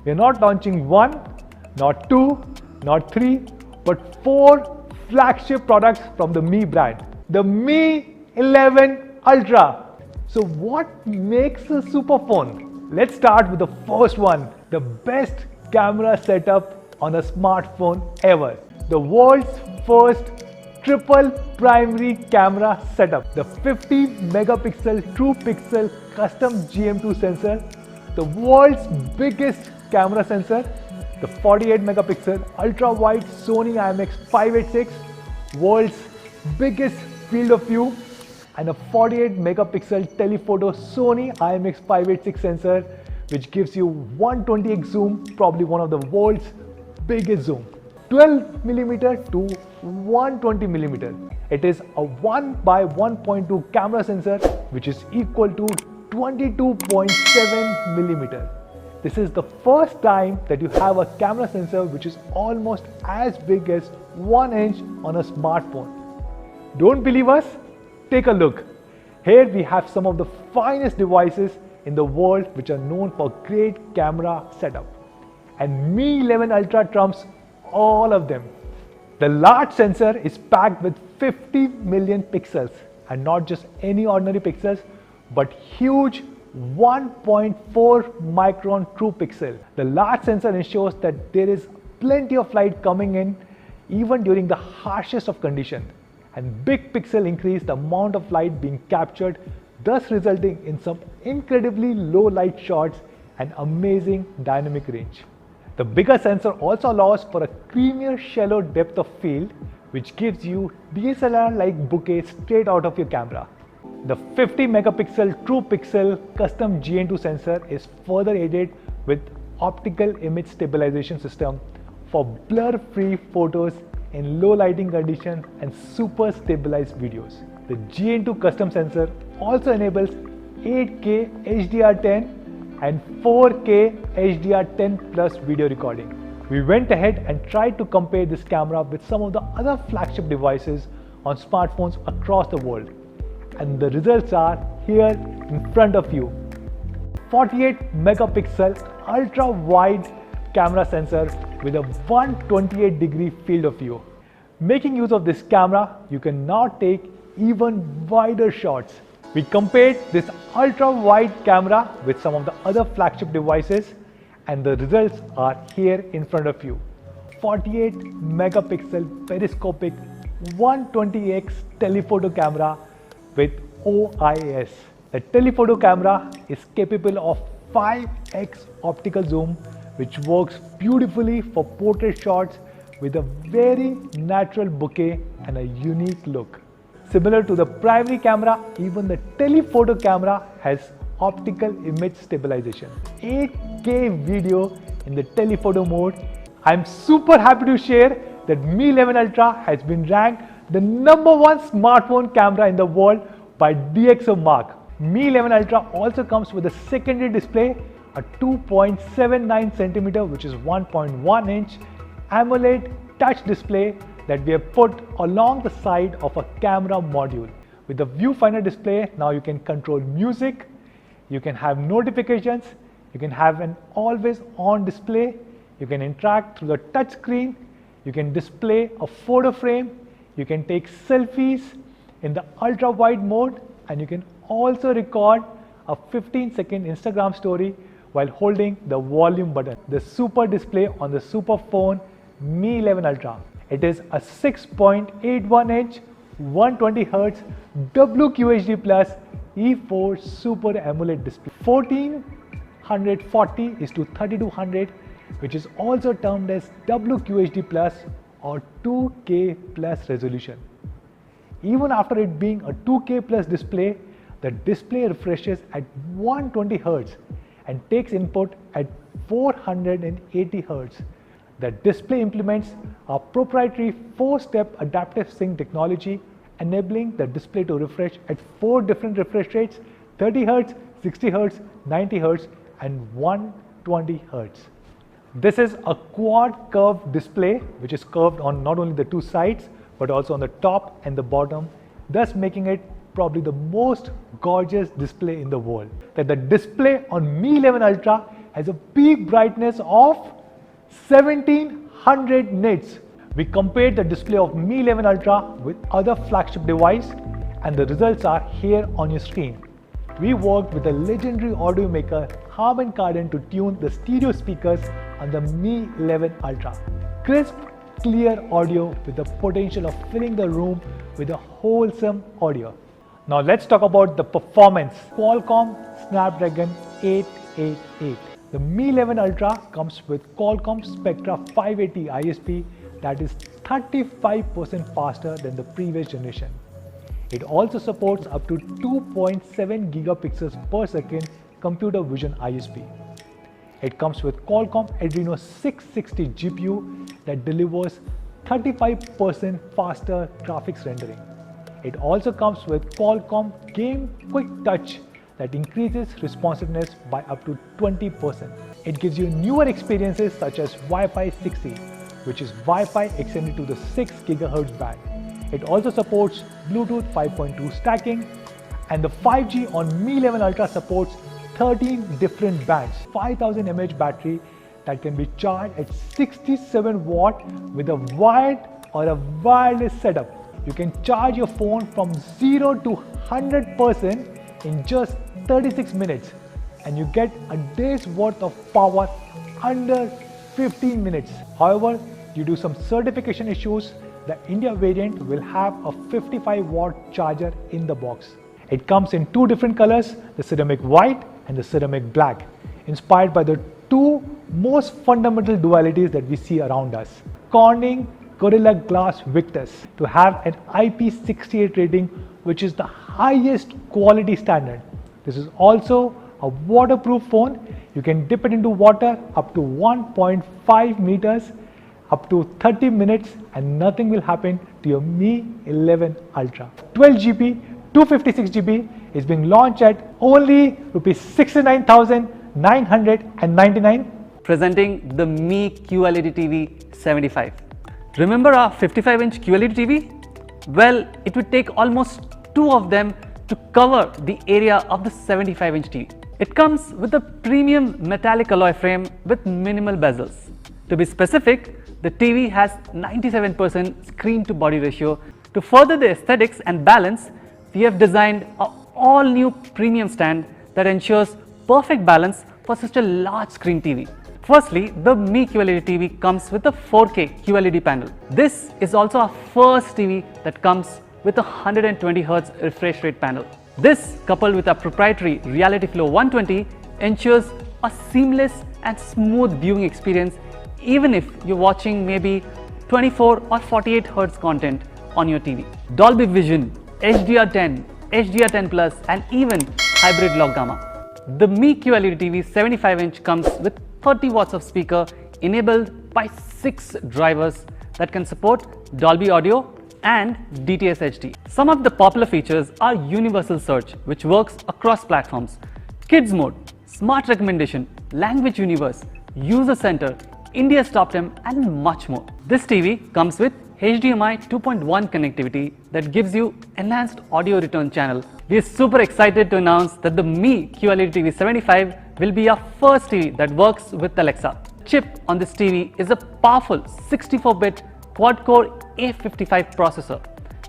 We're not launching one, not two, not three, but 4 flagship products from the Mi brand. The Mi 11 Ultra. So what makes a super phone? Let's start with the first one, the best camera setup on a smartphone ever. The world's first triple primary camera setup. The 50 megapixel true pixel custom GM2 sensor, the world's biggest camera sensor, the 48 megapixel ultra wide Sony IMX586, world's biggest field of view, and a 48 megapixel telephoto Sony IMX586 sensor, which gives you 120x zoom, probably one of the world's biggest zoom. 12mm to 120mm. It is a 1 by 1.2 camera sensor, which is equal to 22.7mm. This is the first time that you have a camera sensor which is almost as big as 1 inch on a smartphone. Don't believe us? Take a look. Here we have some of the finest devices in the world which are known for great camera setup. And Mi 11 Ultra trumps all of them. The large sensor is packed with 50 million pixels, and not just any ordinary pixels, but huge 1.4 micron true pixel. The large sensor ensures that there is plenty of light coming in even during the harshest of conditions, and big pixel increase the amount of light being captured, thus resulting in some incredibly low light shots and amazing dynamic range. The bigger sensor also allows for a creamier shallow depth of field, which gives you DSLR-like bokeh straight out of your camera. The 50 megapixel true pixel custom GN2 sensor is further aided with optical image stabilization system for blur-free photos in low lighting conditions and super stabilized videos. The GN2 custom sensor also enables 8K HDR10 and 4K HDR10 plus video recording. We went ahead and tried to compare this camera with some of the other flagship devices on smartphones across the world, and the results are here in front of you. 48 megapixel ultra wide camera sensor with a 128-degree field of view. Making use of this camera, you can now take even wider shots. We compared this ultra wide camera with some of the other flagship devices, and the results are here in front of you. 48 megapixel periscopic 120x telephoto camera with OIS. The telephoto camera is capable of 5x optical zoom, which works beautifully for portrait shots with a very natural bokeh and a unique look. Similar to the primary camera, even the telephoto camera has optical image stabilization. 8K video in the telephoto mode. I'm super happy to share that Mi 11 Ultra has been ranked the #1 smartphone camera in the world by DxOMark. Mi 11 Ultra also comes with a secondary display, a 2.79 centimeter, which is 1.1 inch AMOLED touch display that we have put along the side of a camera module. With the viewfinder display, now you can control music, you can have notifications, you can have an always on display, you can interact through the touch screen, you can display a photo frame, you can take selfies in the ultra wide mode, and you can also record a 15-second Instagram story while holding the volume button. The super display on the super phone Mi 11 Ultra. It is a 6.81 inch 120Hz WQHD Plus E4 Super AMOLED display. 1440 is to 3200, which is also termed as WQHD Plus or 2K Plus resolution. Even after it being a 2K Plus display, the display refreshes at 120 Hz and takes input at 480 Hz. The display implements a proprietary 4-step adaptive sync technology, enabling the display to refresh at 4 different refresh rates: 30 Hz, 60 Hz, 90 Hz, and 120 Hz. This is a quad curved display, which is curved on not only the 2 sides but also on the top and the bottom, thus making it probably the most gorgeous display in the world. That the display on Mi 11 Ultra has a peak brightness of 1700 nits. We compared the display of Mi 11 Ultra with other flagship device and the results are here on your screen. We worked with the legendary audio maker Harman Kardon to tune the stereo speakers on the Mi 11 Ultra. Crisp, clear audio with the potential of filling the room with a wholesome audio. Now let's talk about the performance. Qualcomm Snapdragon 888. The Mi 11 Ultra comes with Qualcomm Spectra 580 ISP that is 35% faster than the previous generation. It also supports up to 2.7 gigapixels per second computer vision ISP. It comes with Qualcomm Adreno 660 GPU that delivers 35% faster graphics rendering. It also comes with Qualcomm Game Quick Touch that increases responsiveness by up to 20%. It gives you newer experiences such as Wi-Fi 6E, which is Wi-Fi extended to the 6 GHz band. It also supports Bluetooth 5.2 stacking, and the 5G on Mi 11 Ultra supports 13 different bands, 5000 mAh battery that can be charged at 67 watt with a wired or a wireless setup. You can charge your phone from 0 to 100% in just 36 minutes and you get a day's worth of power under 15 minutes. However, due to some certification issues, the India variant will have a 55 watt charger in the box. It comes in two different colors, the ceramic white and the ceramic black, inspired by the two most fundamental dualities that we see around us. Corning Gorilla Glass Victus to have an IP68 rating, which is the highest quality standard. This is also a waterproof phone. You can dip it into water up to 1.5 meters, up to 30 minutes and nothing will happen to your Mi 11 Ultra. 12GB, 256GB is being launched at only Rs 69,999. Presenting the Mi QLED TV 75. Remember our 55-inch QLED TV? Well, it would take almost two of them to cover the area of the 75-inch TV. It comes with a premium metallic alloy frame with minimal bezels. To be specific, the TV has 97% screen to body ratio. To further the aesthetics and balance, we have designed an all-new premium stand that ensures perfect balance for such a large screen TV. Firstly, the Mi QLED TV comes with a 4K QLED panel. This is also our first TV that comes with a 120Hz refresh rate panel. This, coupled with our proprietary Reality Flow 120, ensures a seamless and smooth viewing experience even if you're watching maybe 24 or 48Hz content on your TV. Dolby Vision, HDR10, HDR10 Plus and even hybrid log gamma. The Mi QLED TV 75-inch comes with 30 watts of speaker enabled by 6 drivers that can support Dolby Audio and DTS HD. Some of the popular features are Universal Search, which works across platforms, Kids Mode, Smart Recommendation, Language Universe, User Center, India's Top 10 and much more. This TV comes with HDMI 2.1 connectivity that gives you enhanced audio return channel. We are super excited to announce that the Mi QLED TV 75 will be our first TV that works with Alexa. The chip on this TV is a powerful 64-bit quad-core A55 processor.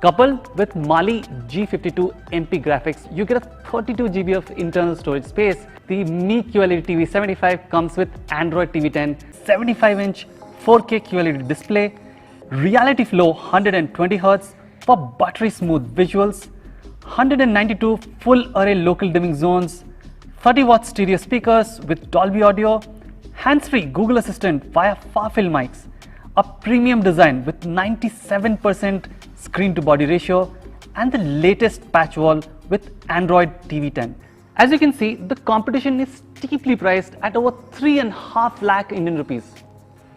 Coupled with Mali G52 MP graphics, you get a 32GB of internal storage space. The Mi QLED TV 75 comes with Android TV 10, 75-inch 4K QLED display, Reality Flow 120Hz for buttery smooth visuals, 192 full array local dimming zones, 30-watt stereo speakers with Dolby Audio, hands-free Google Assistant via far-field mics, a premium design with 97% screen-to-body ratio, and the latest patch wall with Android TV 10. As you can see, the competition is steeply priced at over 3.5 lakh Indian rupees.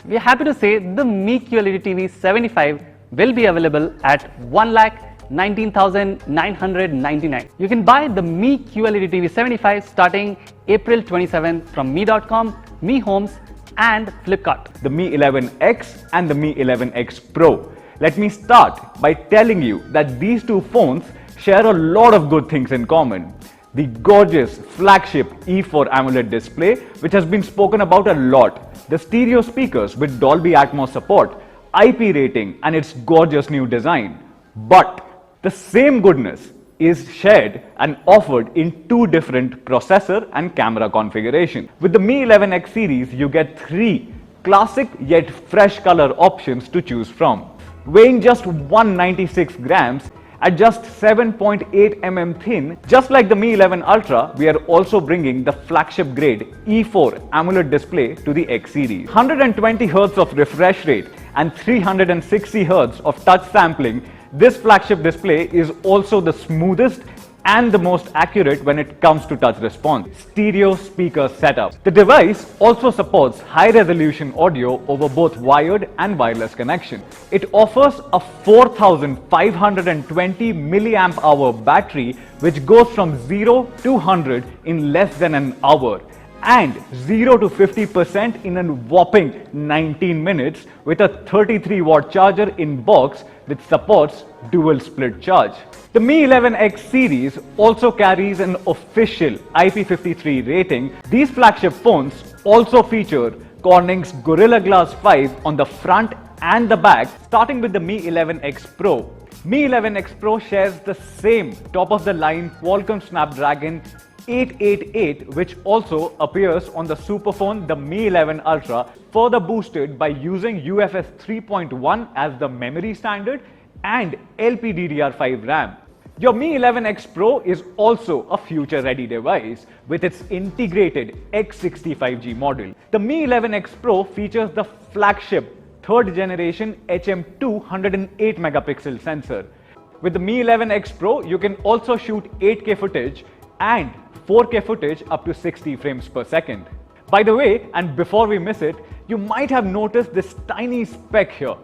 We are happy to say the Mi QLED TV 75 will be available at 1,19,999. You can buy the Mi QLED TV 75 starting April 27 from Mi.com, Mi Homes and Flipkart. The Mi 11X and the Mi 11X Pro. Let me start by telling you that these two phones share a lot of good things in common. The gorgeous flagship E4 AMOLED display, which has been spoken about a lot, the stereo speakers with Dolby Atmos support, IP rating and its gorgeous new design. But the same goodness is shared and offered in two different processor and camera configurations. With the Mi 11X series, you get three classic yet fresh color options to choose from. Weighing just 196 grams, at just 7.8 mm thin, just like the Mi 11 Ultra, we are also bringing the flagship grade E4 AMOLED display to the X series. 120 Hz of refresh rate and 360 Hz of touch sampling, this flagship display is also the smoothest and the most accurate when it comes to touch response. Stereo speaker setup. The device also supports high resolution audio over both wired and wireless connection. It offers a 4520 milliamp hour battery which goes from 0 to 100 in less than an hour and 0 to 50% in a whopping 19 minutes with a 33 watt charger in box which supports dual split charge. The Mi 11X series also carries an official IP53 rating. These flagship phones also feature Corning's Gorilla Glass 5 on the front and the back, starting with the Mi 11X Pro. Mi 11X Pro shares the same top-of-the-line Qualcomm Snapdragon 888, which also appears on the superphone, the Mi 11 Ultra, further boosted by using UFS 3.1 as the memory standard and LPDDR5 RAM. Your Mi 11X Pro is also a future-ready device with its integrated X65G model. The Mi 11X Pro features the flagship third generation HM2 108 megapixel sensor. With the Mi 11X Pro, you can also shoot 8K footage and 4K footage up to 60 frames per second. By the way, and before we miss it, you might have noticed this tiny speck here.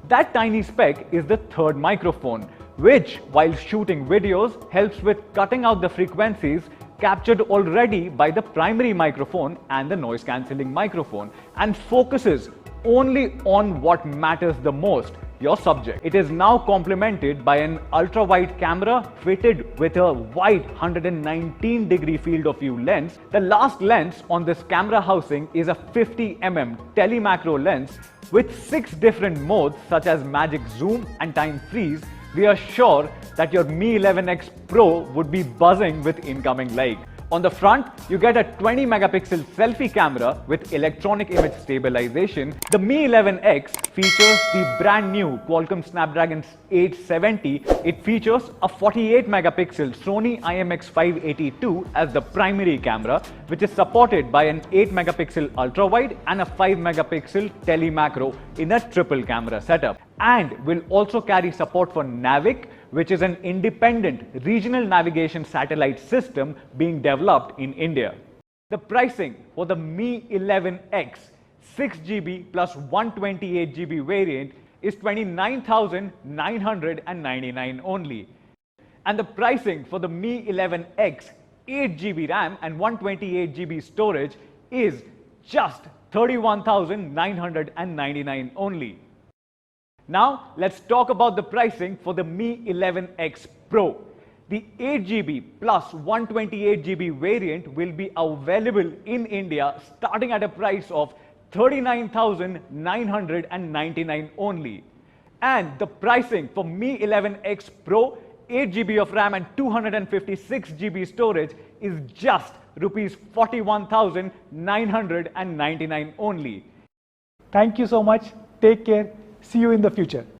That tiny speck is the third microphone, which, while shooting videos, helps with cutting out the frequencies captured already by the primary microphone and the noise cancelling microphone and focuses only on what matters the most, your subject. It is now complemented by an ultra-wide camera fitted with a wide 119-degree field of view lens. The last lens on this camera housing is a 50mm telemacro lens with 6 different modes such as magic zoom and time freeze. We are sure that your Mi 11X Pro would be buzzing with incoming light. On the front, you get a 20 megapixel selfie camera with electronic image stabilization. The Mi 11X features the brand new Qualcomm Snapdragon 870. It features a 48 megapixel Sony IMX582 as the primary camera, which is supported by an 8 megapixel ultra wide and a 5 megapixel telemacro in a triple camera setup, and will also carry support for Navic, which is an independent regional navigation satellite system being developed in India. The pricing for the Mi 11X 6GB plus 128GB variant is 29,999 only. And the pricing for the Mi 11X 8GB RAM and 128GB storage is just 31,999 only. Now, let's talk about the pricing for the Mi 11X Pro. The 8GB plus 128GB variant will be available in India starting at a price of 39,999 only. And the pricing for Mi 11X Pro, 8GB of RAM and 256GB storage is just rupees 41,999 only. Thank you so much. Take care. See you in the future.